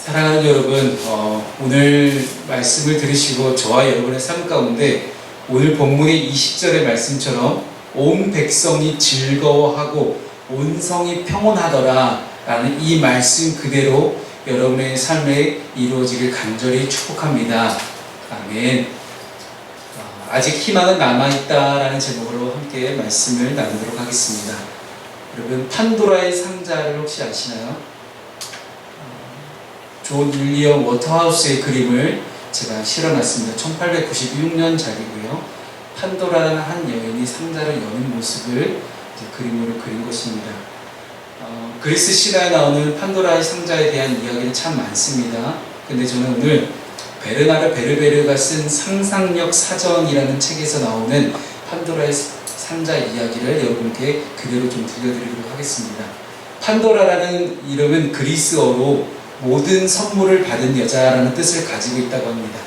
사랑하는 여러분, 오늘 말씀을 들으시고 저와 여러분의 삶 가운데 오늘 본문의 20절의 말씀처럼 온 백성이 즐거워하고 온 성이 평온하더라 라는 이 말씀 그대로 여러분의 삶에 이루어지길 간절히 축복합니다. 아멘. 아직 희망은 남아있다라는 제목으로 함께 말씀을 나누도록 하겠습니다. 여러분, 판도라의 상자를 혹시 아시나요? 존 윌리엄 워터하우스의 그림을 제가 실어놨습니다. 1896년작이고요. 판도라라는 한 여인이 상자를 여는 모습을 그림으로 그린 것입니다. 그리스 신화에 나오는 판도라의 상자에 대한 이야기는 참 많습니다. 근데 저는 오늘 베르나르 베르베르가 쓴 상상력 사전이라는 책에서 나오는 판도라의 상자 이야기를 여러분께 그대로 좀 들려드리도록 하겠습니다. 판도라라는 이름은 그리스어로 모든 선물을 받은 여자라는 뜻을 가지고 있다고 합니다.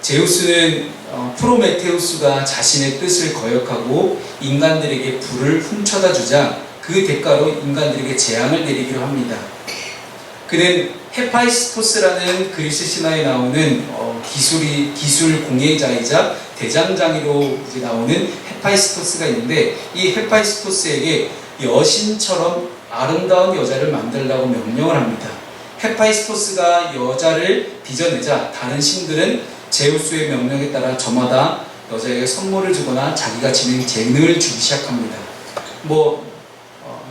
제우스는 프로메테우스가 자신의 뜻을 거역하고 인간들에게 불을 훔쳐다 주자 그 대가로 인간들에게 재앙을 내리기로 합니다. 그는 헤파이스토스라는 그리스 신화에 나오는 기술 공예자이자 대장장이로 나오는 헤파이스토스가 있는데, 이 헤파이스토스에게 여신처럼 아름다운 여자를 만들라고 명령을 합니다. 헤파이스토스가 여자를 빚어내자 다른 신들은 제우스의 명령에 따라 저마다 여자에게 선물을 주거나 자기가 지닌 재능을 주기 시작합니다.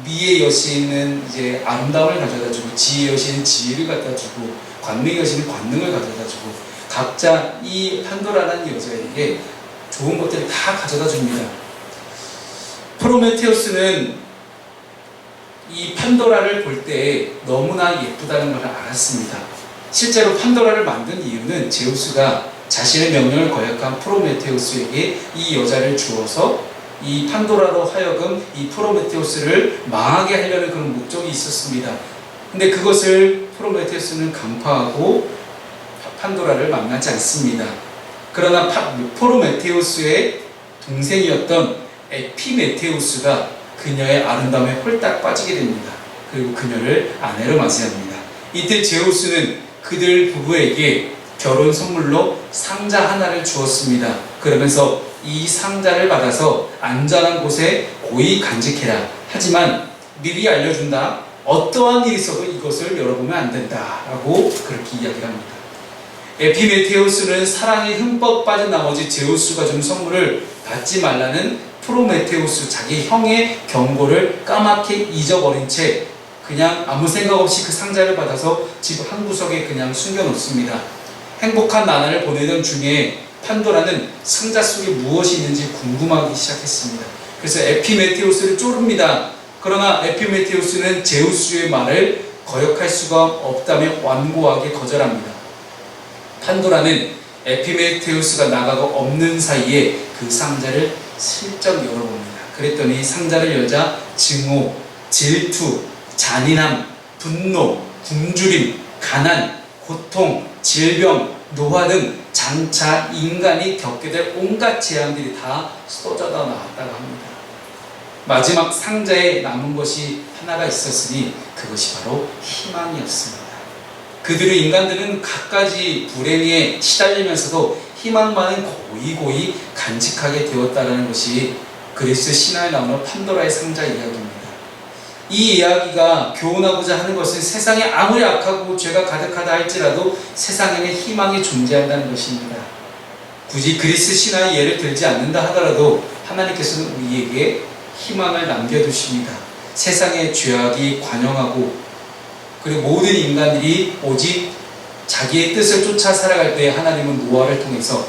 미의 여신은 이제 아름다움을 가져다주고, 지혜의 여신은 지혜를 갖다주고, 관능의 여신은 관능을 가져다주고, 각자 이 판도라라는 여자에게 좋은 것들을 다 가져다줍니다. 프로메테우스는 이 판도라를 볼 때 너무나 예쁘다는 걸 알았습니다. 실제로 판도라를 만든 이유는 제우스가 자신의 명령을 거역한 프로메테우스에게 이 여자를 주어서 이 판도라로 하여금 이 프로메테우스를 망하게 하려는 그런 목적이 있었습니다. 근데 그것을 프로메테우스는 간파하고 판도라를 만나지 않습니다. 그러나 프로메테우스의 동생이었던 에피메테우스가 그녀의 아름다움에 홀딱 빠지게 됩니다. 그리고 그녀를 아내로 맞이합니다. 이때 제우스는 그들 부부에게 결혼 선물로 상자 하나를 주었습니다. 그러면서 이 상자를 받아서 안전한 곳에 고이 간직해라. 하지만 미리 알려준다. 어떠한 일이 있어도 이것을 열어보면 안 된다. 라고 그렇게 이야기를 합니다. 에피메테우스는 사랑에 흠뻑 빠진 나머지 제우스가 준 선물을 받지 말라는 프로메테우스 자기 형의 경고를 까맣게 잊어버린 채 그냥 아무 생각 없이 그 상자를 받아서 집 한 구석에 그냥 숨겨놓습니다. 행복한 나날을 보내던 중에 판도라는 상자 속에 무엇이 있는지 궁금하기 시작했습니다. 그래서 에피메테우스를 쫓습니다. 그러나 에피메테우스는 제우스의 말을 거역할 수가 없다며 완고하게 거절합니다. 판도라는 에피메테우스가 나가고 없는 사이에 그 상자를 슬쩍 열어봅니다. 그랬더니 상자를 열자 증오, 질투, 잔인함, 분노, 굶주림, 가난, 고통, 질병, 노화 등 장차 인간이 겪게 될 온갖 재앙들이 다 쏟아져 나왔다고 합니다. 마지막 상자에 남은 것이 하나가 있었으니 그것이 바로 희망이었습니다. 인간들은 갖가지 불행에 시달리면서도 희망만은 고이고이 간직하게 되었다는 것이 그리스 신화에 나오는 판도라의 상자 이야기입니다. 이 이야기가 교훈하고자 하는 것은 세상에 아무리 악하고 죄가 가득하다 할지라도 세상에는 희망이 존재한다는 것입니다. 굳이 그리스 신화의 예를 들지 않는다 하더라도 하나님께서는 우리에게 희망을 남겨두십니다. 세상의 죄악이 관영하고 그리고 모든 인간들이 오직 자기의 뜻을 쫓아 살아갈 때 하나님은 노아를 통해서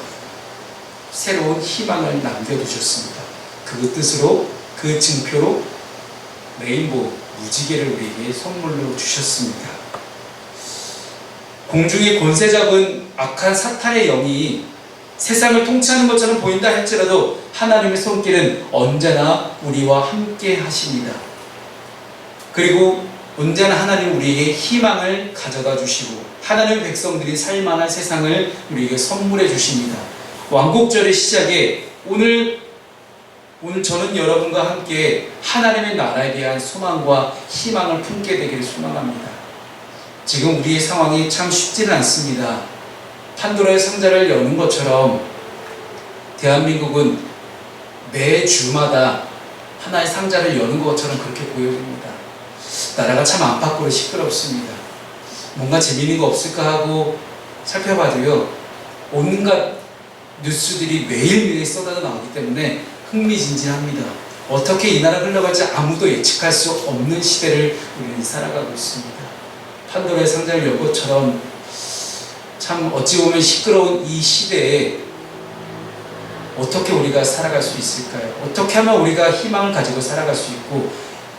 새로운 희망을 남겨두셨습니다. 그 뜻으로, 그 증표로 레인보우, 무지개를 우리에게 선물로 주셨습니다. 공중의 권세 잡은 악한 사탄의 영이 세상을 통치하는 것처럼 보인다 할지라도 하나님의 손길은 언제나 우리와 함께 하십니다. 그리고 언제나 하나님 우리에게 희망을 가져다 주시고 하나님의 백성들이 살만한 세상을 우리에게 선물해 주십니다. 왕국절의 시작에 오늘 저는 여러분과 함께 하나님의 나라에 대한 소망과 희망을 품게 되기를 소망합니다. 지금 우리의 상황이 참 쉽지는 않습니다. 판도라의 상자를 여는 것처럼 대한민국은 매 주마다 하나의 상자를 여는 것처럼 그렇게 보여집니다. 나라가 참 안팎으로 시끄럽습니다. 뭔가 재미있는 거 없을까 하고 살펴봐도요, 온갖 뉴스들이 매일매일 쏟아져 나오기 때문에 흥미진진합니다. 어떻게 이 나라 흘러갈지 아무도 예측할 수 없는 시대를 우리는 살아가고 있습니다. 판도라의 상자를 열 것처럼 참 어찌 보면 시끄러운 이 시대에 어떻게 우리가 살아갈 수 있을까요? 어떻게 하면 우리가 희망을 가지고 살아갈 수 있고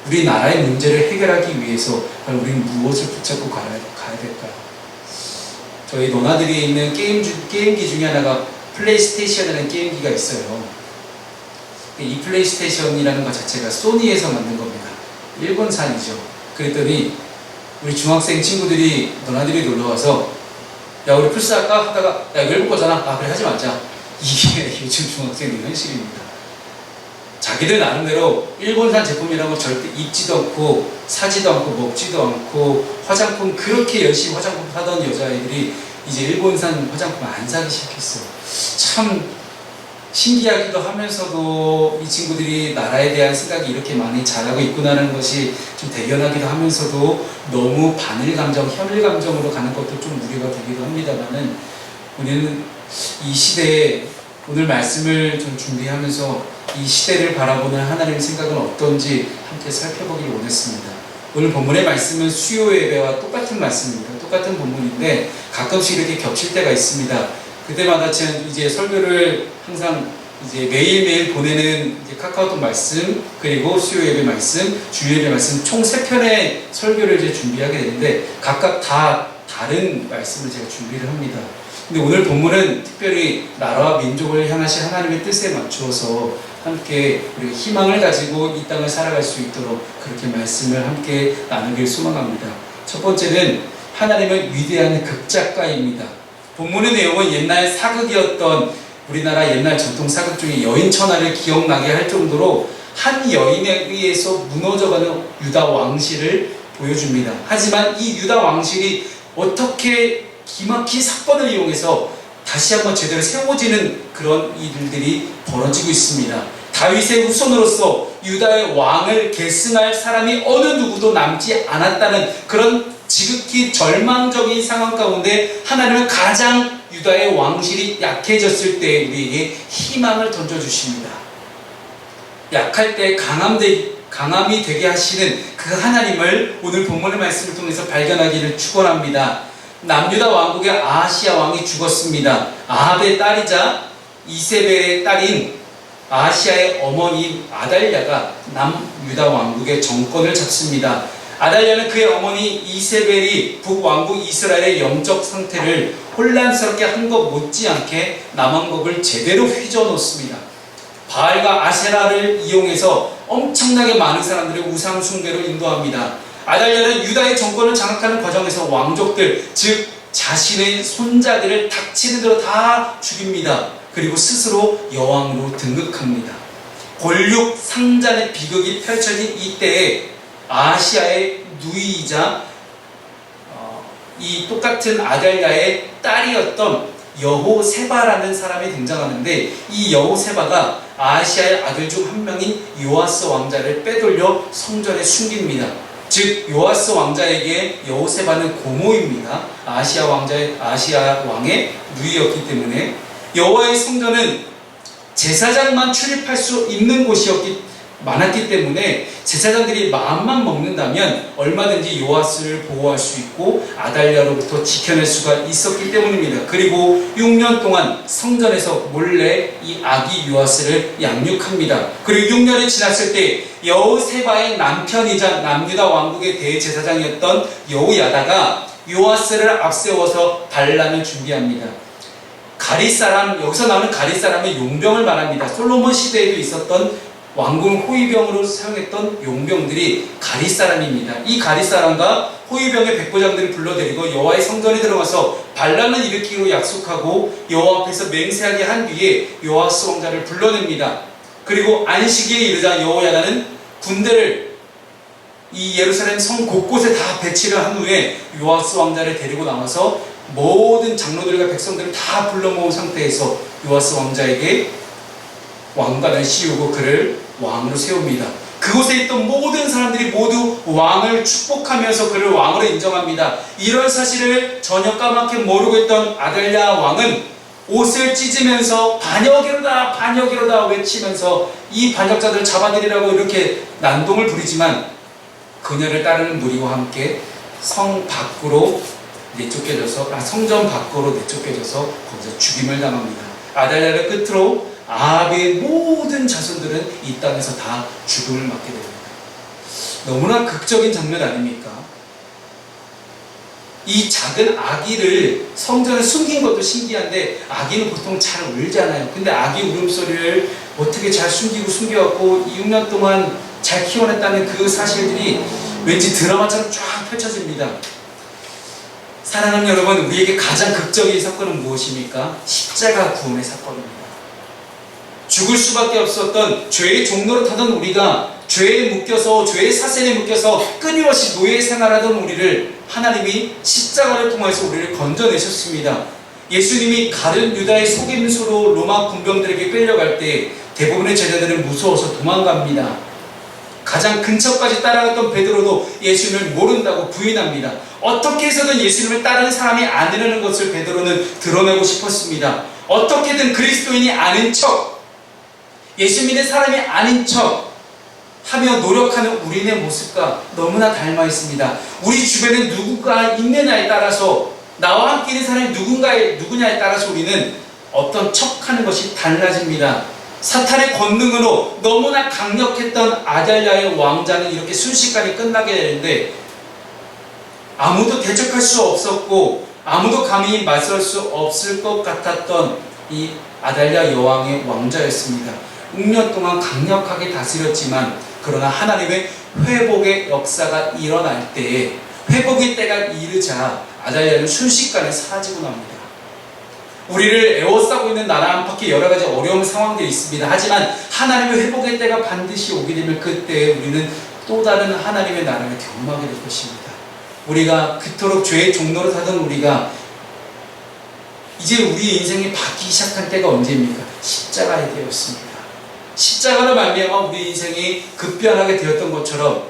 우리나라의 문제를 해결하기 위해서 우리는 무엇을 붙잡고 가야 될까요? 저희 노나들이에 있는 게임기 중에 하나가 플레이스테이션이라는 게임기가 있어요. 이 플레이스테이션이라는 것 자체가 소니에서 만든 겁니다. 일본산이죠. 그랬더니 우리 중학생 친구들이 노나들이 놀러와서 야 우리 플스 할까? 하다가 야 이거 해볼 거잖아. 아 그래 하지 말자. 이게 요즘 중학생의 현실입니다. 자기들 나름대로 일본산 제품이라고 절대 입지도 않고 사지도 않고 먹지도 않고 화장품 그렇게 열심히 화장품 사던 여자아이들이 이제 일본산 화장품 안 사기 시작했어요. 참 신기하기도 하면서도 이 친구들이 나라에 대한 생각이 이렇게 많이 잘하고 있구나라는 것이 좀 대견하기도 하면서도 너무 반일 감정, 혐일 감정으로 가는 것도 좀 우려가 되기도 합니다만은 우리는 이 시대에 오늘 말씀을 좀 준비하면서 이 시대를 바라보는 하나님의 생각은 어떤지 함께 살펴보길 원했습니다. 오늘 본문의 말씀은 수요 예배와 똑같은 말씀입니다. 똑같은 본문인데 가끔씩 이렇게 겹칠 때가 있습니다. 그때마다 이제 설교를 항상 이제 매일매일 보내는 이제 카카오톡 말씀, 그리고 수요 예배 말씀, 주일 예배 말씀 총 3편의 설교를 이제 준비하게 되는데 각각 다 다른 말씀을 제가 준비를 합니다. 근데 오늘 본문은 특별히 나라와 민족을 향하신 하나님의 뜻에 맞추어서 함께 우리가 희망을 가지고 이 땅을 살아갈 수 있도록 그렇게 말씀을 함께 나누길 소망합니다. 첫 번째는 하나님은 위대한 극작가입니다. 본문의 내용은 옛날 사극이었던 우리나라 옛날 전통 사극 중에 여인천하를 기억나게 할 정도로 한 여인에 의해서 무너져가는 유다 왕실을 보여줍니다. 하지만 이 유다 왕실이 어떻게 기막힌 사건을 이용해서 다시 한번 제대로 세워지는 그런 일들이 벌어지고 있습니다. 다윗의 후손으로서 유다의 왕을 계승할 사람이 어느 누구도 남지 않았다는 그런 지극히 절망적인 상황 가운데 하나님은 가장 유다의 왕실이 약해졌을 때 우리에게 희망을 던져주십니다. 약할 때 강함이 되게 하시는 그 하나님을 오늘 본문의 말씀을 통해서 발견하기를 축원합니다. 남유다 왕국의 아하시야 왕이 죽었습니다. 아합의 딸이자 이세벨의 딸인 아하시야의 어머니 아달랴가 남유다 왕국의 정권을 잡습니다. 아달랴는 그의 어머니 이세벨이 북왕국 이스라엘의 영적 상태를 혼란스럽게 한 것 못지않게 남왕국을 제대로 휘저어놓습니다. 바알과 아세라를 이용해서 엄청나게 많은 사람들을 우상 숭배로 인도합니다. 아달랴는 유다의 정권을 장악하는 과정에서 왕족들, 즉 자신의 손자들을 닥치는 대로 다 죽입니다. 그리고 스스로 여왕으로 등극합니다. 권력 상잔의 비극이 펼쳐진 이때에 아시아의 누이이자 이 똑같은 아달랴의 딸이었던 여호세바라는 사람이 등장하는데 이 여호세바가 아시아의 아들 중 한 명인 요아스 왕자를 빼돌려 성전에 숨깁니다. 즉 요아스 왕자에게 여호세바는 고모입니다. 아시아 왕의 누이였기 때문에 여호와의 성전은 제사장만 출입할 수 있는 곳이었기 많았기 때문에 제사장들이 마음만 먹는다면 얼마든지 요아스를 보호할 수 있고 아달랴로부터 지켜낼 수가 있었기 때문입니다. 그리고 6년 동안 성전에서 몰래 이 아기 요아스를 양육합니다. 그리고 6년이 지났을 때 여호세바의 남편이자 남유다 왕국의 대제사장이었던 여호야다가 요아스를 앞세워서 반란을 준비합니다. 가릿사람, 여기서 나오는 가릿사람은 용병을 말합니다. 솔로몬 시대에도 있었던 왕궁 호위병으로 사용했던 용병들이 가릿사람입니다. 이 가릿사람과 호위병의 백부장들을 불러들이고 여호와의 성전에 들어가서 반란을 일으키기로 약속하고 여호와 앞에서 맹세하게 한 뒤에 요아스 왕자를 불러냅니다. 그리고 안식일에 이르자 여호야다는 군대를 이 예루살렘 성 곳곳에 다 배치를 한 후에 요아스 왕자를 데리고 나와서 모든 장로들과 백성들을 다 불러 모은 상태에서 요아스 왕자에게 왕관을 씌우고 그를 왕으로 세웁니다. 그곳에 있던 모든 사람들이 모두 왕을 축복하면서 그를 왕으로 인정합니다. 이런 사실을 전혀 까맣게 모르고 있던 아달랴 왕은 옷을 찢으면서 반역이로다 반역이로다 외치면서 이 반역자들을 잡아들이라고 이렇게 난동을 부리지만 그녀를 따르는 무리와 함께 성 밖으로 내쫓겨져서 성전 밖으로 내쫓겨져서 거기서 죽임을 당합니다. 아달랴를 끝으로 아합의 모든 자손들은 이 땅에서 다 죽음을 맞게 됩니다. 너무나 극적인 장면 아닙니까? 이 작은 아기를 성전에 숨긴 것도 신기한데 아기는 보통 잘 울잖아요. 근데 아기 울음소리를 어떻게 잘 숨겨갖고 6년 동안 잘 키워냈다는 그 사실들이 왠지 드라마처럼 쫙 펼쳐집니다. 사랑하는 여러분, 우리에게 가장 극적인 사건은 무엇입니까? 십자가 구원의 사건입니다. 죽을 수밖에 없었던 죄의 종로로 타던 우리가 죄에 묶여서 죄의 사슬에 묶여서 끊임없이 노예 생활하던 우리를 하나님이 십자가를 통해서 우리를 건져내셨습니다. 예수님이 가룟 유다의 속임수로 로마 군병들에게 끌려갈 때 대부분의 제자들은 무서워서 도망갑니다. 가장 근처까지 따라갔던 베드로도 예수님을 모른다고 부인합니다. 어떻게 해서든 예수님을 따르는 사람이 아니라는 것을 베드로는 드러내고 싶었습니다. 어떻게든 그리스도인이 아닌 척, 예수 믿는 사람이 아닌 척 하며 노력하는 우리의 모습과 너무나 닮아 있습니다. 우리 주변에 누구가 있느냐에 따라서, 나와 함께 있는 사람이 누구냐에 따라서 우리는 어떤 척하는 것이 달라집니다. 사탄의 권능으로 너무나 강력했던 아달랴의 왕자는 이렇게 순식간에 끝나게 되는데 아무도 대적할 수 없었고 아무도 감히 맞설 수 없을 것 같았던 이 아달랴 여왕의 왕자였습니다. 6년 동안 강력하게 다스렸지만 그러나 하나님의 회복의 역사가 일어날 때에, 회복의 때가 이르자 아달랴는 순식간에 사라지고 납니다. 우리를 에워싸고 있는 나라 안팎에 여러 가지 어려운 상황들이 있습니다. 하지만 하나님의 회복의 때가 반드시 오게 되면 그때 우리는 또 다른 하나님의 나라를 경험하게 될 것입니다. 우리가 그토록 죄의 종로로 사던 우리가 이제 우리의 인생이 바뀌기 시작한 때가 언제입니까? 십자가에 되었습니다. 십자가로 말미암아 우리 인생이 급변하게 되었던 것처럼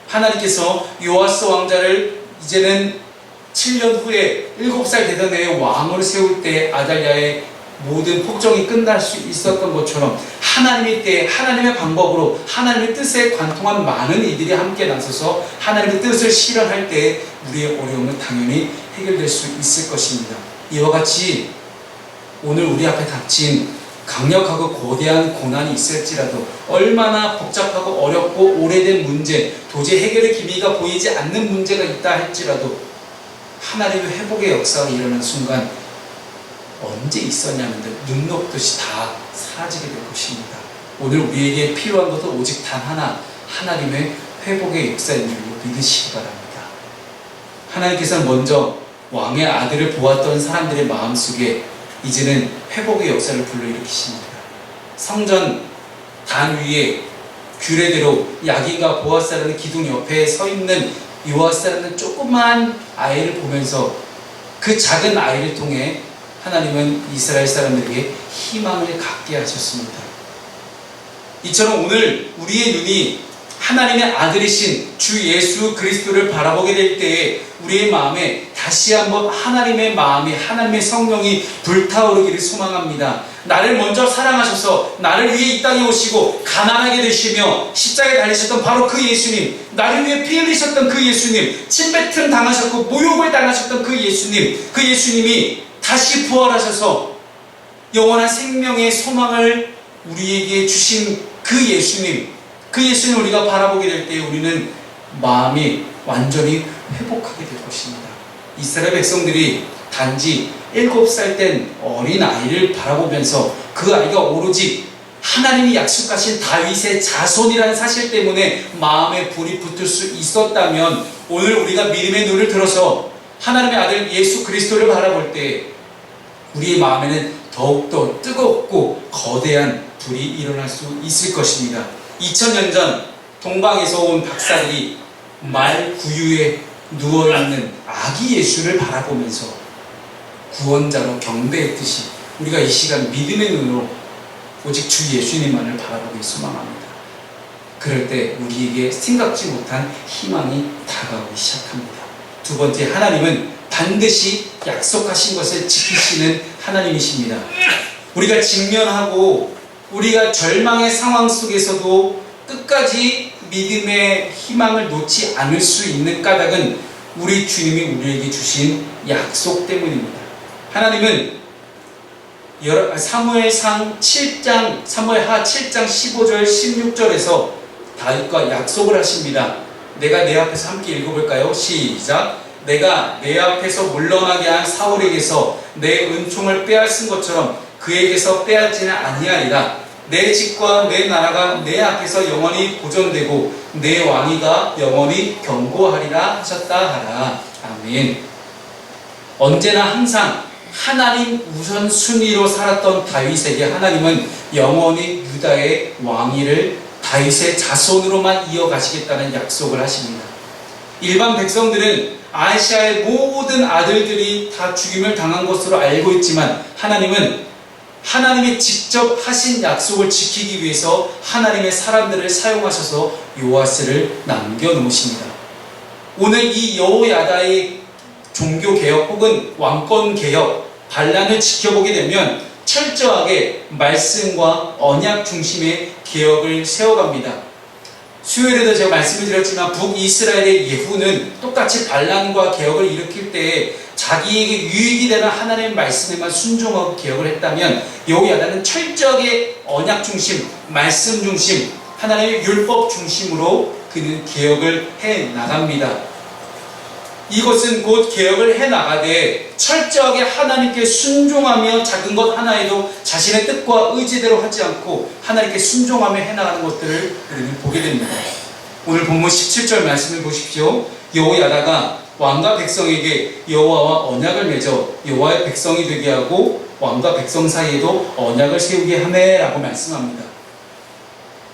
하나님께서 요아스 왕자를 이제는 7년 후에 7살 되던 해에 왕으로 세울 때 아달랴의 모든 폭정이 끝날 수 있었던 것처럼 하나님의 때, 하나님의 방법으로 하나님의 뜻에 관통한 많은 이들이 함께 나서서 하나님의 뜻을 실현할 때 우리의 어려움은 당연히 해결될 수 있을 것입니다. 이와 같이 오늘 우리 앞에 닥친 강력하고 거대한 고난이 있을지라도, 얼마나 복잡하고 어렵고 오래된 문제, 도저히 해결의 기미가 보이지 않는 문제가 있다 할지라도 하나님의 회복의 역사가 일어나는 순간 언제 있었냐는 듯 눈 녹듯이 다 사라지게 될 것입니다. 오늘 우리에게 필요한 것은 오직 단 하나, 하나님의 회복의 역사인 줄로 믿으시기 바랍니다. 하나님께서는 먼저 왕의 아들을 보았던 사람들의 마음속에 이제는 회복의 역사를 불러일으키십니다. 성전 단 위에 규례대로 야긴과 보아스라는 기둥 옆에 서 있는 요아스라는 조그만 아이를 보면서 그 작은 아이를 통해 하나님은 이스라엘 사람들에게 희망을 갖게 하셨습니다. 이처럼 오늘 우리의 눈이 하나님의 아들이신 주 예수 그리스도를 바라보게 될 때에 우리의 마음에 다시 한번 하나님의 마음이, 하나님의 성령이 불타오르기를 소망합니다. 나를 먼저 사랑하셔서 나를 위해 이 땅에 오시고 가난하게 되시며 십자가에 달리셨던 바로 그 예수님, 나를 위해 피 흘리셨던 그 예수님, 침뱉음 당하셨고 모욕을 당하셨던 그 예수님, 그 예수님이 다시 부활하셔서 영원한 생명의 소망을 우리에게 주신 그 예수님, 그 예수님을 우리가 바라보게 될 때 우리는 마음이 완전히 회복하게 될 것입니다. 이스라엘 백성들이 단지 7살 된 어린 아이를 바라보면서 그 아이가 오로지 하나님이 약속하신 다윗의 자손이라는 사실 때문에 마음에 불이 붙을 수 있었다면 오늘 우리가 믿음의 눈을 들어서 하나님의 아들 예수 그리스도를 바라볼 때 우리의 마음에는 더욱더 뜨겁고 거대한 불이 일어날 수 있을 것입니다. 2000년 전 동방에서 온 박사들이 말 구유에 누워있는 아기 예수를 바라보면서 구원자로 경배했듯이 우리가 이 시간 믿음의 눈으로 오직 주 예수님만을 바라보기 소망합니다. 그럴 때 우리에게 생각지 못한 희망이 다가오기 시작합니다. 두 번째, 하나님은 반드시 약속하신 것을 지키시는 하나님이십니다. 우리가 직면하고 우리가 절망의 상황 속에서도 끝까지 믿음의 희망을 놓지 않을 수 있는 까닭은 우리 주님이 우리에게 주신 약속 때문입니다. 하나님은 사무엘하 7장 15절 16절에서 다윗과 약속을 하십니다. 내가 내 앞에서 함께 읽어볼까요? 시작. 내가 내 앞에서 물러나게 한 사울에게서 내 은총을 빼앗은 것처럼 그에게서 빼앗지는 아니하리라. 내 집과 내 나라가 내 앞에서 영원히 보존되고 내 왕위가 영원히 견고하리라 하셨다 하라. 아멘. 언제나 항상 하나님 우선순위로 살았던 다윗에게 하나님은 영원히 유다의 왕위를 다윗의 자손으로만 이어가시겠다는 약속을 하십니다. 일반 백성들은 아시아의 모든 아들들이 다 죽임을 당한 것으로 알고 있지만 하나님은 하나님이 직접 하신 약속을 지키기 위해서 하나님의 사람들을 사용하셔서 요아스를 남겨놓으십니다. 오늘 이 여호야다의 종교개혁 혹은 왕권개혁 반란을 지켜보게 되면 철저하게 말씀과 언약 중심의 개혁을 세워갑니다. 수요일에도 제가 말씀을 드렸지만 북이스라엘의 예후는 똑같이 반란과 개혁을 일으킬 때 자기에게 유익이 되는 하나님의 말씀에만 순종하고 개혁을 했다면 여호야다는 철저하게 언약 중심, 말씀 중심, 하나님의 율법 중심으로 그는 개혁을 해나갑니다. 이것은 곧 개혁을 해나가되 철저하게 하나님께 순종하며 작은 것 하나에도 자신의 뜻과 의지대로 하지 않고 하나님께 순종하며 해나가는 것들을 우리는 보게 됩니다. 오늘 본문 17절 말씀을 보십시오. 여호야다가 왕과 백성에게 여호와와 언약을 맺어 여호와의 백성이 되게 하고 왕과 백성 사이에도 언약을 세우게 하네 라고 말씀합니다.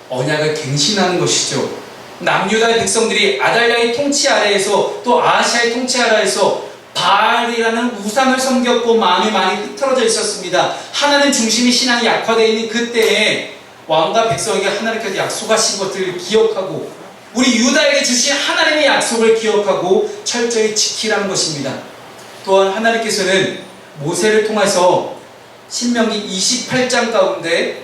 언약을 갱신하는 것이죠. 남유다의 백성들이 아달랴의 통치 아래에서 또 아하시아의 통치 아래에서 바알이라는 우상을 섬겼고 마음이 많이 흩어져 있었습니다. 하나님 중심의 신앙이 약화되어 있는 그때에 왕과 백성에게 하나님께서 약속하신 것들을 기억하고 우리 유다에게 주신 하나님의 약속을 기억하고 철저히 지키라는 것입니다. 또한 하나님께서는 모세를 통해서 신명기 28장 가운데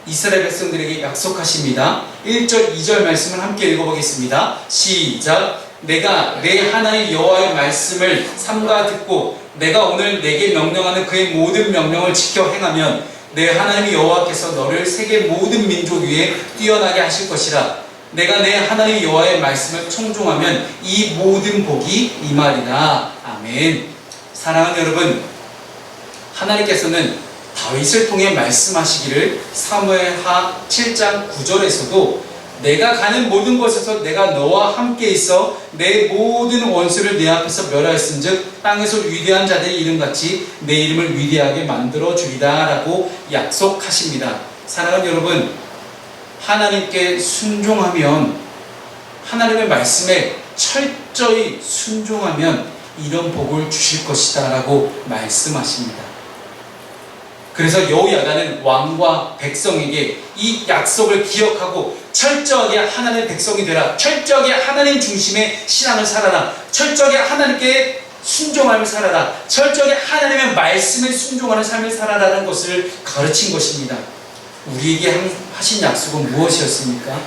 이스라엘 백성들에게 약속하십니다. 1절 2절 말씀을 함께 읽어보겠습니다. 시작. 내가 내 하나님 여호와의 말씀을 삼가 듣고 내가 오늘 내게 명령하는 그의 모든 명령을 지켜 행하면 내 하나님 여호와께서 너를 세계 모든 민족 위에 뛰어나게 하실 것이라. 내가 내 하나님 여호와의 말씀을 청종하면 이 모든 복이 임하리라. 아멘. 사랑하는 여러분, 하나님께서는 다윗을 통해 말씀하시기를 사무엘하 7장 9절에서도 내가 가는 모든 곳에서 내가 너와 함께 있어 내 모든 원수를 내 앞에서 멸하였은즉 땅에서 위대한 자들의 이름같이 내 이름을 위대하게 만들어 주리다 라고 약속하십니다. 사랑하는 여러분, 하나님께 순종하면, 하나님의 말씀에 철저히 순종하면 이런 복을 주실 것이다 라고 말씀하십니다. 그래서 여호야다는 왕과 백성에게 이 약속을 기억하고 철저하게 하나님의 백성이 되라, 철저하게 하나님 중심의 신앙을 살아라, 철저하게 하나님께 순종하며 살아라, 철저하게 하나님의 말씀에 순종하는 삶을 살아라는 것을 가르친 것입니다. 우리에게 하신 약속은 무엇이었습니까?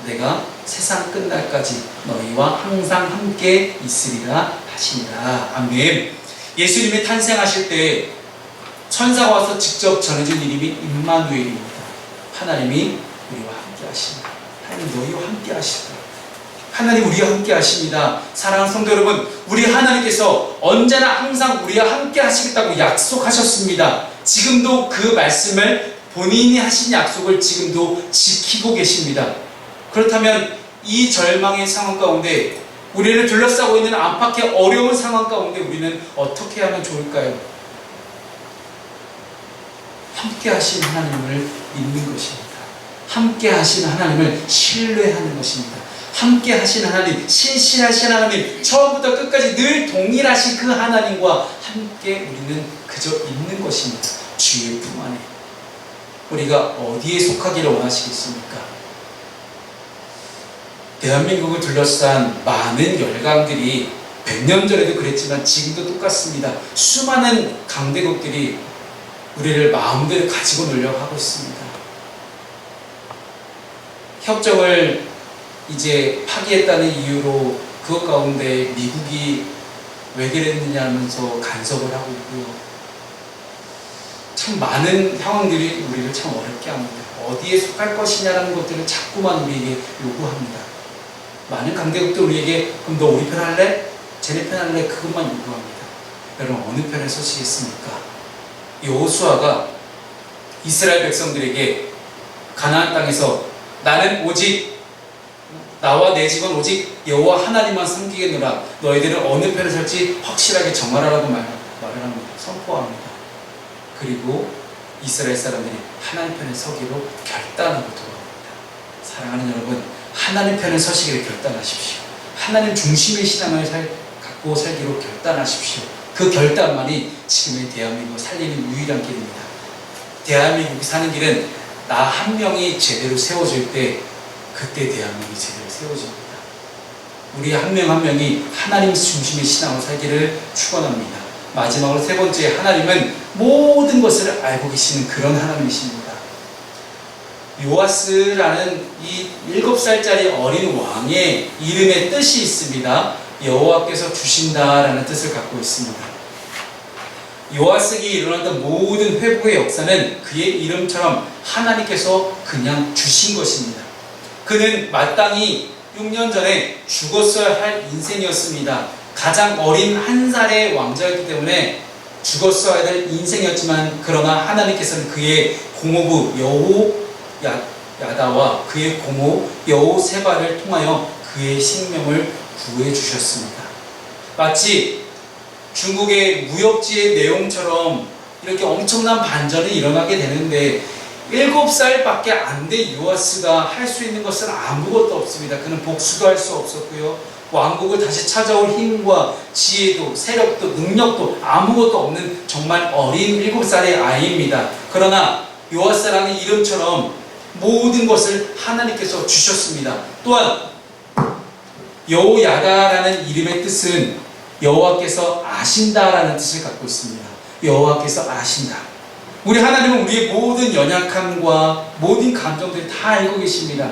내가 세상 끝날까지 너희와 항상 함께 있으리라 하시니라. 아멘. 예수님이 탄생하실 때 천사가 와서 직접 전해준 이름이 임마누엘입니다. 하나님이 우리와 함께 하십니다. 하나님 너희와 함께 하시다. 하나님 우리와 함께 하십니다. 사랑하는 성도 여러분, 우리 하나님께서 언제나 항상 우리와 함께 하시겠다고 약속하셨습니다. 지금도 그 말씀을 본인이 하신 약속을 지금도 지키고 계십니다. 그렇다면 이 절망의 상황 가운데, 우리를 둘러싸고 있는 안팎의 어려운 상황 가운데 우리는 어떻게 하면 좋을까요? 함께 하신 하나님을 믿는 것입니다. 함께 하신 하나님을 신뢰하는 것입니다. 함께 하신 하나님, 신실하신 하나님, 처음부터 끝까지 늘 동일하신 그 하나님과 함께 우리는 그저 있는 것입니다. 주의 품 안에. 우리가 어디에 속하기를 원하시겠습니까? 대한민국을 둘러싼 많은 열강들이 100년 전에도 그랬지만 지금도 똑같습니다. 수많은 강대국들이 우리를 마음대로 가지고 놀려고 하고 있습니다. 협정을 이제 파기했다는 이유로 그것 가운데 미국이 왜 그랬느냐 하면서 간섭을 하고 있고요. 참 많은 상황들이 우리를 참 어렵게 합니다. 어디에 속할 것이냐라는 것들을 자꾸만 우리에게 요구합니다. 많은 강대국도 우리에게 그럼 너 우리 편 할래? 쟤네 편 할래? 그것만 요구합니다. 여러분 어느 편에 서시겠습니까? 여호수아가 이스라엘 백성들에게 가나안 땅에서 나는 오직 나와 내 집은 오직 여호와 하나님만 섬기겠노라. 너희들은 어느 편에 설지 확실하게 정하라라고 말을 합니다. 선포합니다. 그리고 이스라엘 사람들이 하나님 편에 서기로 결단하고 돌아옵니다. 사랑하는 여러분, 하나님 편에 서시기를 결단하십시오. 하나님 중심의 신앙을 갖고 살기로 결단하십시오. 그 결단만이 지금의 대한민국을 살리는 유일한 길입니다. 대한민국이 사는 길은 나 한 명이 제대로 세워질 때 그때 대한민국이 제대로 세워집니다. 우리 한 명 한 명이 하나님 중심의 신앙을 살기를 축원합니다. 마지막으로 세 번째, 하나님은 모든 것을 알고 계시는 그런 하나님이십니다. 요아스라는 이 7살짜리 어린 왕의 이름의 뜻이 있습니다. 여호와께서 주신다라는 뜻을 갖고 있습니다. 요아스에게 일어났던 모든 회복의 역사는 그의 이름처럼 하나님께서 그냥 주신 것입니다. 그는 마땅히 6년 전에 죽었어야 할 인생이었습니다. 가장 어린 1살의 왕자였기 때문에 죽었어야 될 인생이었지만 그러나 하나님께서는 그의 고모부 여호야다와 그의 고모 여호세바를 통하여 그의 생명을 구해 주셨습니다. 마치 중국의 무역지의 내용처럼 이렇게 엄청난 반전이 일어나게 되는데 7살밖에 안 된 요아스가 할 수 있는 것은 아무것도 없습니다. 그는 복수도 할 수 없었고요. 왕국을 다시 찾아올 힘과 지혜도 세력도 능력도 아무것도 없는 정말 어린 7살의 아이입니다. 그러나 요아스라는 이름처럼 모든 것을 하나님께서 주셨습니다. 또한 여호야다라는 이름의 뜻은 여호와께서 아신다라는 뜻을 갖고 있습니다. 여호와께서 아신다. 우리 하나님은 우리의 모든 연약함과 모든 감정들을 다 알고 계십니다.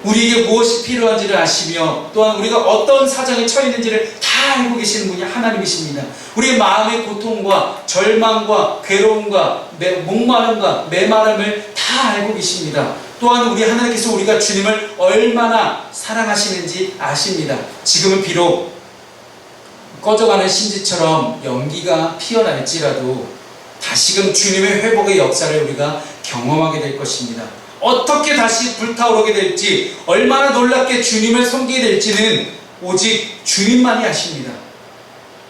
우리에게 무엇이 필요한지를 아시며 또한 우리가 어떤 사정에 처해 있는지를 다 알고 계시는 분이 하나님이십니다. 우리의 마음의 고통과 절망과 괴로움과 목마름과 메마름을 다 알고 계십니다. 또한 우리 하나님께서 우리가 주님을 얼마나 사랑하시는지 아십니다. 지금은 비록 꺼져가는 심지처럼 연기가 피어날지라도 다시금 주님의 회복의 역사를 우리가 경험하게 될 것입니다. 어떻게 다시 불타오르게 될지, 얼마나 놀랍게 주님을 섬기게 될지는 오직 주님만이 아십니다.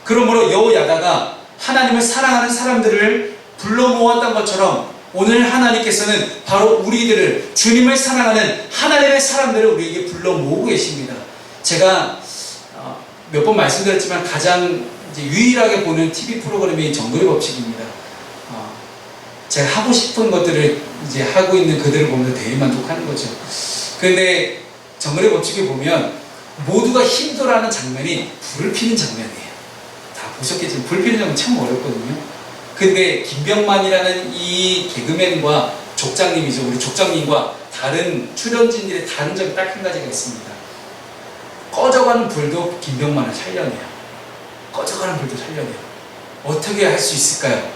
그러므로 여호야다가 하나님을 사랑하는 사람들을 불러 모았던 것처럼 오늘 하나님께서는 바로 우리들을, 주님을 사랑하는 하나님의 사람들을 우리에게 불러 모으고 계십니다. 제가 몇 번 말씀드렸지만 가장 이제 유일하게 보는 TV 프로그램이 정글의 법칙입니다. 제가 하고 싶은 것들을 이제 하고 있는 그들을 보면서 대리만족하는 거죠. 그런데 정글의 법칙에 보면 모두가 힘들어하는 장면이 불을 피는 장면이에요. 다 보셨겠지만 불 피는 장면 참 어렵거든요. 근데 김병만이라는 이 개그맨과 족장님이죠. 우리 족장님과 다른 출연진들의 다른 점이 딱 한 가지가 있습니다. 꺼져가는 불도 김병만을 살려내요. 꺼져가는 불도 살려내요. 어떻게 할 수 있을까요?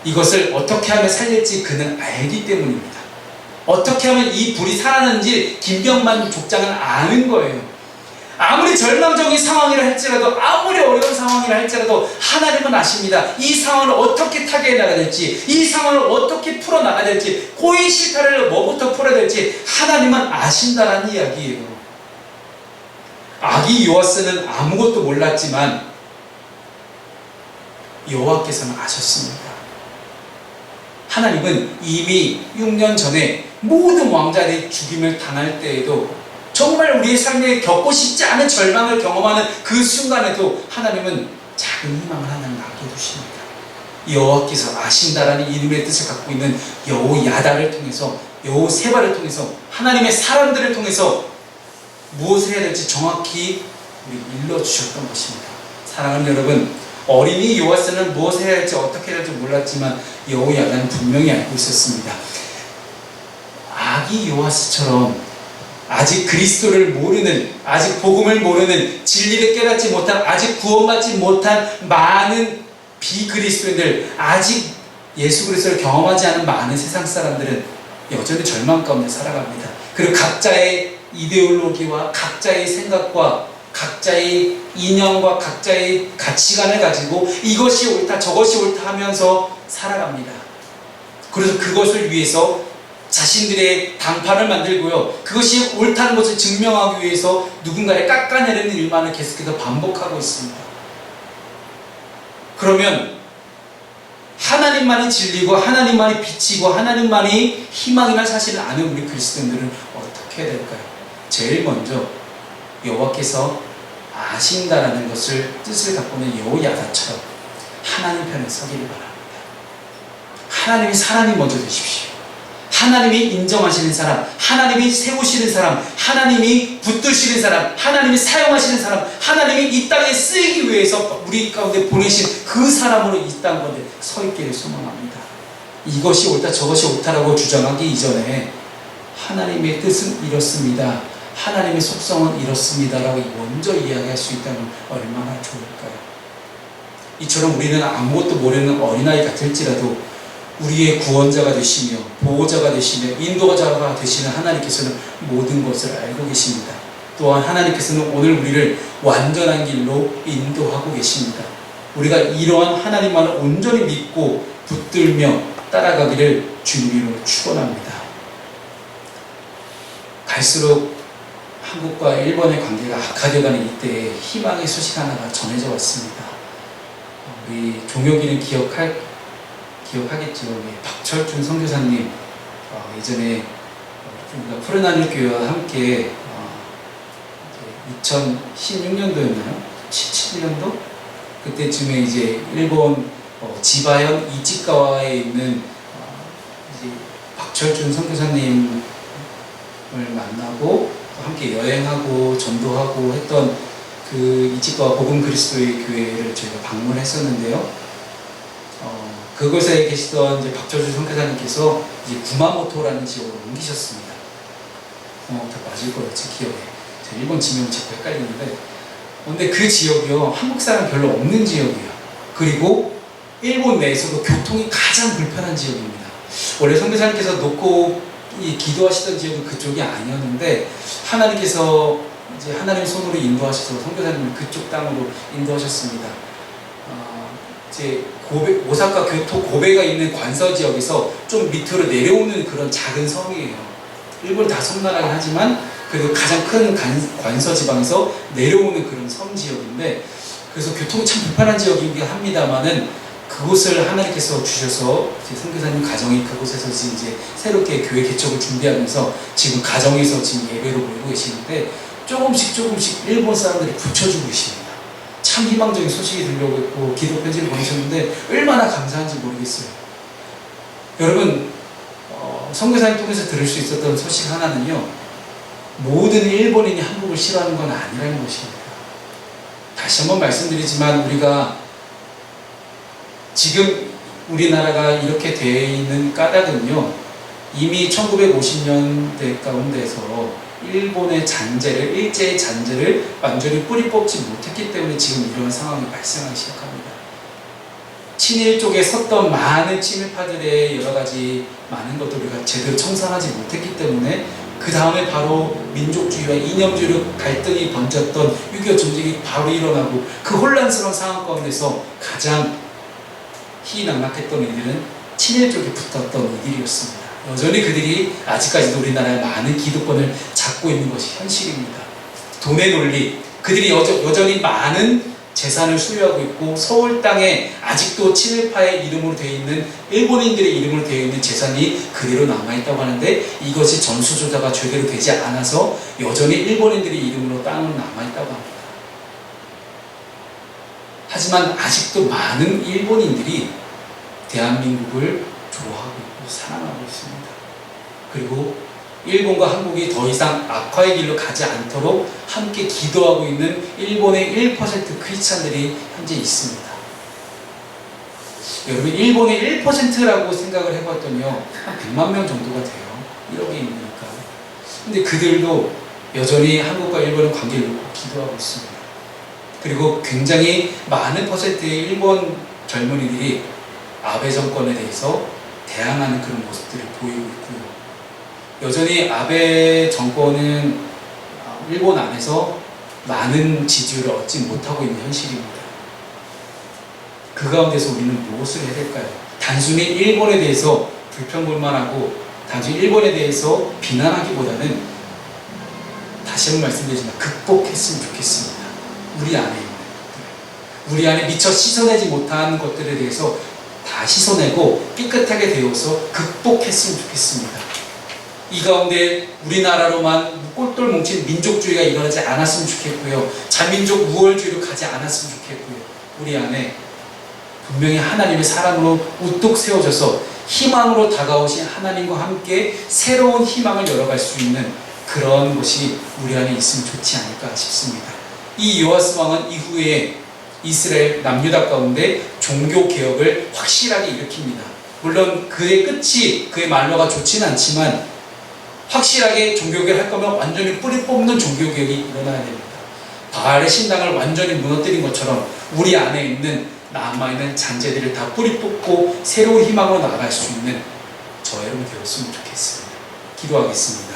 이것을 어떻게 하면 살릴지 그는 알기 때문입니다. 어떻게 하면 이 불이 살아나는지 김병만 족장은 아는 거예요. 아무리 절망적인 상황이라 할지라도, 아무리 어려운 상황이라 할지라도 하나님은 아십니다. 이 상황을 어떻게 타개해 나가야 될지, 이 상황을 어떻게 풀어나가야 될지, 고의 실타래를 뭐부터 풀어야 될지 하나님은 아신다라는 이야기예요. 아기 요아스는 아무것도 몰랐지만 여호와께서는 아셨습니다. 하나님은 이미 6년 전에 모든 왕자들이 죽임을 당할 때에도 정말 우리의 삶에 겪고 싶지 않은 절망을 경험하는 그 순간에도 하나님은 작은 희망을 하나 남겨두십니다. 여호와께서 아신다라는 이름의 뜻을 갖고 있는 여호야다를 통해서, 여호세바를 통해서, 하나님의 사람들을 통해서 무엇을 해야 될지 정확히 우리 일러주셨던 것입니다. 사랑하는 여러분, 어린이 요아스는 무엇을 해야 할지 어떻게 해야 할지 몰랐지만 여호야다는 분명히 알고 있었습니다. 아기 요아스처럼 아직 그리스도를 모르는, 아직 복음을 모르는, 진리를 깨닫지 못한, 아직 구원받지 못한 많은 비그리스도인들, 아직 예수 그리스도를 경험하지 않은 많은 세상 사람들은 여전히 절망 가운데 살아갑니다. 그리고 각자의 이데올로기와 각자의 생각과 각자의 이념과 각자의 가치관을 가지고 이것이 옳다 저것이 옳다 하면서 살아갑니다. 그래서 그것을 위해서 자신들의 당판을 만들고요, 그것이 옳다는 것을 증명하기 위해서 누군가를 깎아내리는 일만을 계속해서 반복하고 있습니다. 그러면 하나님만이 진리고 하나님만이 빛이고 하나님만이 희망이란 사실을 아는 우리 그리스도인들은 어떻게 해야 될까요? 제일 먼저 여호와께서 아신다라는 것을, 뜻을 갖고 있는 여호야다처럼 하나님 편에 서기를 바랍니다. 하나님이 사람이 먼저 되십시오. 하나님이 인정하시는 사람, 하나님이 세우시는 사람, 하나님이 붙드시는 사람, 하나님이 사용하시는 사람, 하나님이 이 땅에 쓰이기 위해서 우리 가운데 보내신 그 사람으로 이 땅 가운데 서 있기를 소망합니다. 이것이 옳다 저것이 옳다라고 주장하기 이전에 하나님의 뜻은 이렇습니다, 하나님의 속성은 이렇습니다라고 먼저 이야기할 수 있다면 얼마나 좋을까요? 이처럼 우리는 아무것도 모르는 어린아이 같을지라도 우리의 구원자가 되시며 보호자가 되시며 인도자가 되시는 하나님께서는 모든 것을 알고 계십니다. 또한 하나님께서는 오늘 우리를 완전한 길로 인도하고 계십니다. 우리가 이러한 하나님만을 온전히 믿고 붙들며 따라가기를 주님으로 축원합니다. 갈수록 한국과 일본의 관계가 악화되어가는 이때에 희망의 소식 하나가 전해져 왔습니다. 우리 종혁이는 기억하겠죠. 박철준 선교사님, 예전에 우리가 푸른 하늘 교회와 함께 2016년도였나요? 17년도? 그때쯤에 이제 일본 지바현 이치카와에 있는 이제 박철준 선교사님을 만나고 함께 여행하고 전도하고 했던 그 이치카와 복음 그리스도의 교회를 저희가 방문했었는데요. 그곳에 계시던 이제 박철주 선교사님께서 이제 구마모토라는 지역으로 옮기셨습니다. 구마모토 맞을 거예요, 제 기억에. 제가 일본 지명이 자꾸 헷갈리는데, 근데 그 지역이요, 한국 사람 별로 없는 지역이에요. 그리고 일본 내에서도 교통이 가장 불편한 지역입니다. 원래 선교사님께서 놓고 기도하시던 지역은 그쪽이 아니었는데 하나님께서 이제 하나님 손으로 인도하셔서 선교사님을 그쪽 땅으로 인도하셨습니다. 이제 오사카 교토 고베가 있는 관서 지역에서 좀 밑으로 내려오는 그런 작은 섬이에요. 일본 다 섬나라긴 하지만 그래도 가장 큰 관서 지방에서 내려오는 그런 섬 지역인데, 그래서 교통이 참 불편한 지역이긴 합니다만은 그곳을 하나님께서 주셔서 선교사님 가정이 그곳에서 이제 새롭게 교회 개척을 준비하면서 지금 가정에서 지금 예배로 모이고 계시는데 조금씩 일본 사람들이 붙여주고 계십니다. 참 희망적인 소식이 들려오고 있고 기도 편지를 보내셨는데 얼마나 감사한지 모르겠어요. 여러분, 선교사님 통해서 들을 수 있었던 소식 하나는요, 모든 일본인이 한국을 싫어하는 건 아니라는 것입니다. 다시 한번 말씀드리지만 우리가 지금 우리나라가 이렇게 되어 있는 까닭은요, 이미 1950년대 가운데서 일본의 잔재를, 일제의 잔재를 완전히 뿌리 뽑지 못했기 때문에 지금 이런 상황이 발생하기 시작합니다. 친일 쪽에 섰던 많은 친일파들의 여러 가지 많은 것들 우리가 제대로 청산하지 못했기 때문에 그 다음에 바로 민족주의와 이념주의로 갈등이 번졌던 6.25 전쟁이 바로 일어나고 그 혼란스러운 상황 가운데서 가장 희낙낙했던 이들은 친일 쪽에 붙었던 이들이었습니다. 여전히 그들이 아직까지도 우리나라의 많은 기득권을 잡고 있는 것이 현실입니다. 돈의 논리, 그들이 여전히 많은 재산을 소유하고 있고 서울 땅에 아직도 친일파의 이름으로 되어 있는 일본인들의 이름으로 되어 있는 재산이 그대로 남아있다고 하는데 이것이 전수조사가 제대로 되지 않아서 여전히 일본인들의 이름으로 땅은 남아있다고 합니다. 하지만 아직도 많은 일본인들이 대한민국을 좋아하고 있고 사랑하고 있습니다. 그리고 일본과 한국이 더 이상 악화의 길로 가지 않도록 함께 기도하고 있는 일본의 1% 크리스찬들이 현재 있습니다. 여러분, 일본의 1%라고 생각을 해봤더니요, 한 100만 명 정도가 돼요. 1억인이니까. 근데 그들도 여전히 한국과 일본의 관계를 놓고 기도하고 있습니다. 그리고 굉장히 많은 퍼센트의 일본 젊은이들이 아베 정권에 대해서 대항하는 그런 모습들을 보이고 있고요. 여전히 아베 정권은 일본 안에서 많은 지지율을 얻지 못하고 있는 현실입니다. 그 가운데서 우리는 무엇을 해야 될까요? 단순히 일본에 대해서 불평불만하고 단순히 일본에 대해서 비난하기보다는 다시 한번 말씀드리지만 극복했으면 좋겠습니다. 우리 안에 있는, 우리 안에 미처 씻어내지 못한 것들에 대해서 다 씻어내고 깨끗하게 되어서 극복했으면 좋겠습니다. 이 가운데 우리나라로만 꼴돌 뭉친 민족주의가 일어나지 않았으면 좋겠고요. 자민족 우월주의로 가지 않았으면 좋겠고요. 우리 안에 분명히 하나님의 사랑으로 우뚝 세워져서 희망으로 다가오신 하나님과 함께 새로운 희망을 열어갈 수 있는 그런 것이 우리 안에 있으면 좋지 않을까 싶습니다. 이 요아스 왕은 이후에 이스라엘 남유다 가운데 종교개혁을 확실하게 일으킵니다. 물론 그의 끝이 그의 말로가 좋지는 않지만 확실하게 종교개혁을 할 거면 완전히 뿌리 뽑는 종교개혁이 일어나야 됩니다. 바알의 신당을 완전히 무너뜨린 것처럼 우리 안에 있는 남아있는 잔재들을 다 뿌리 뽑고 새로운 희망으로 나아갈 수 있는 저 여러분 되었으면 좋겠습니다. 기도하겠습니다.